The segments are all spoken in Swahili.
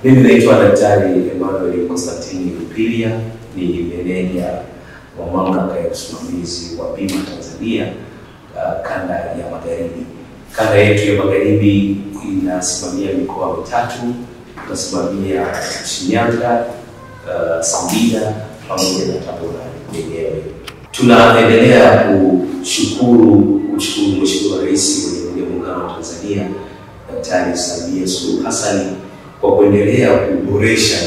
Mimi naitwa Daktari Emmanuel Constantine Lupilia, ni meneja wa mamlaka ya usimamizi wa bima Tanzania kanda ya Magharibi. Kanda yetu ya Magharibi inasimamia mikoa mitatu, tunasimamia Shinyanga, Singida pamoja na Tabora yenyewe. Tunaendelea kushukuru Mheshimiwa Rais wa Jamhuri ya Muungano wa Tanzania Daktari Samia Suluhu Hassan kwa kuendelea kuboresha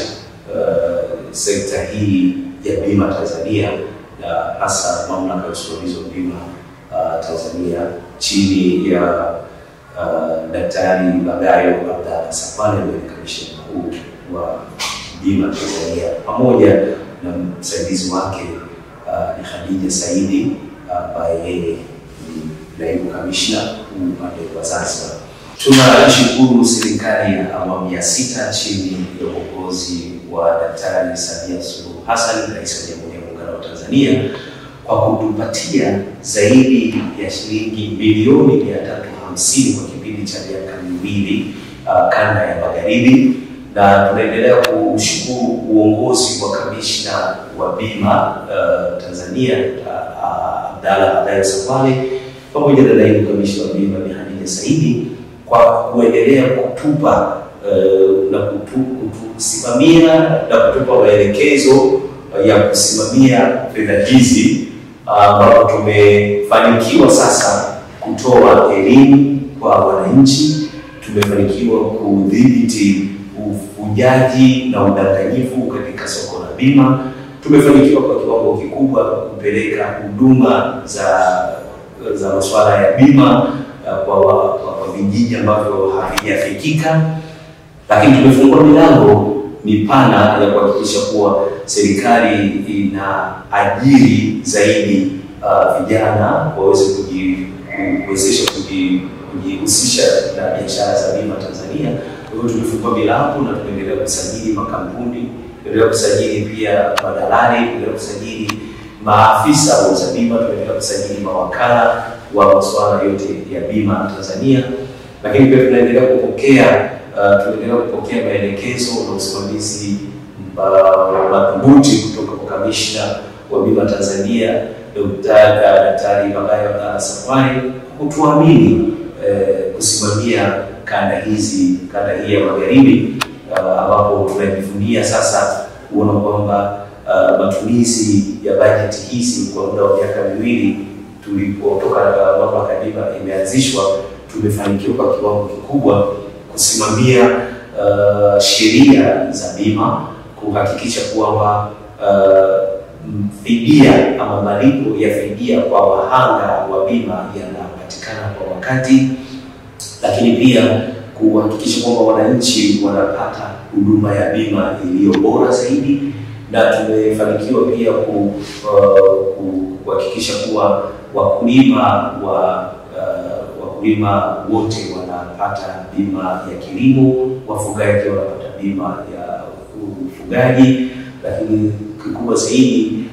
sekta hii ya bima Tanzania, hasa mamlaka ya usimamizi wa bima Tanzania chini ya Daktari Bagayo Abdalla Safwari ambaye ni kamishna mkuu wa bima Tanzania, pamoja na msaidizi wake ni Khadija Saidi ambaye yeye ni naibu kamishna upande wa Zanzibar. Tunashukuru serikali ya awamu ya 6 chini ya uongozi wa Daktari Samia Suluhu Hassan, Rais wa Jamhuri ya Muungano wa Tanzania, kwa kutupatia zaidi ya shilingi bilioni 350 kwa kipindi cha miaka miwili kanda ya Magharibi, na tunaendelea kushukuru uongozi wa kamishna wa bima Tanzania Abdalla Bagayo Safwari pamoja na naibu kamishna wa bima Khadija Saidi kwa kuendelea kutupa na kutusimamia na kutupa maelekezo ya kusimamia fedha hizi, ambapo tumefanikiwa sasa kutoa elimu kwa wananchi, tumefanikiwa kudhibiti ufujaji na udanganyifu katika soko la bima, tumefanikiwa kwa kiwango kikubwa kupeleka huduma za masuala ya bima kwa vijiji ambavyo havijafikika, lakini tumefungua milango mipana ya kuhakikisha kuwa serikali inaajiri zaidi vijana waweze kujiwezesha kujihusisha na biashara za bima Tanzania. Kwa hiyo tumefungua milango na tunaendelea kusajili makampuni, tunaendelea kusajili pia madalali, tunaendelea kusajili maafisa wa bima, tunaendelea kusajili mawakala wa masuala yote ya bima Tanzania, lakini pia tunaendelea kupokea maelekezo na usimamizi madhubuti kutoka kwa kamishna wa bima Tanzania Daktari Bagayo Abdalla Safwari kutuamini kusimamia kanda hii ya Magharibi, ambapo tunajivunia sasa kuona kwamba matumizi ya bajeti hizi kwa muda wa miaka miwili tulipotoka mamlaka ya bima imeanzishwa, tumefanikiwa kwa kiwango kikubwa kusimamia sheria za bima, kuhakikisha kwamba fidia ama malipo ya fidia kwa wahanga wa bima yanapatikana kwa wakati, lakini pia kuhakikisha kwamba wananchi wanapata huduma ya bima iliyo bora zaidi, na tumefanikiwa pia kuhakikisha kuwa wakulima wote wanapata bima ya kilimo, wafugaji wanapata bima ya ufugaji, lakini kikubwa zaidi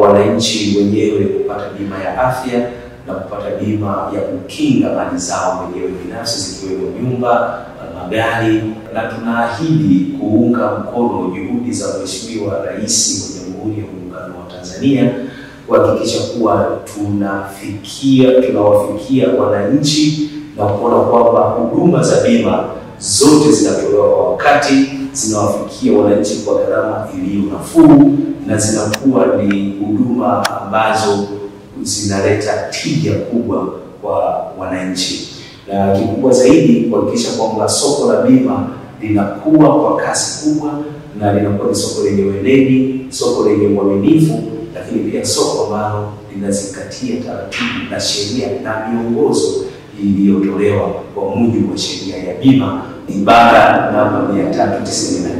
wananchi wenyewe kupata bima ya afya na kupata bima ya kukinga mali zao wenyewe binafsi zikiwemo nyumba, magari. Na tunaahidi kuunga mkono juhudi za Mheshimiwa Rais wa Jamhuri ya Muungano wa Tanzania kuhakikisha kuwa tunawafikia wananchi na kuona kwamba huduma za bima zote zinatolewa kwa wakati, zinawafikia wananchi kwa gharama iliyo nafuu, na zinakuwa ni huduma ambazo zinaleta tija kubwa kwa wananchi. Na kikubwa zaidi kuhakikisha kwamba soko la bima linakuwa kwa kasi kubwa na linakuwa ni soko lenye weledi, soko lenye uaminifu, lakini pia soko ambalo linazingatia taratibu na sheria na miongozo iliyotolewa kwa mujibu wa sheria ya bima ibara namba 394.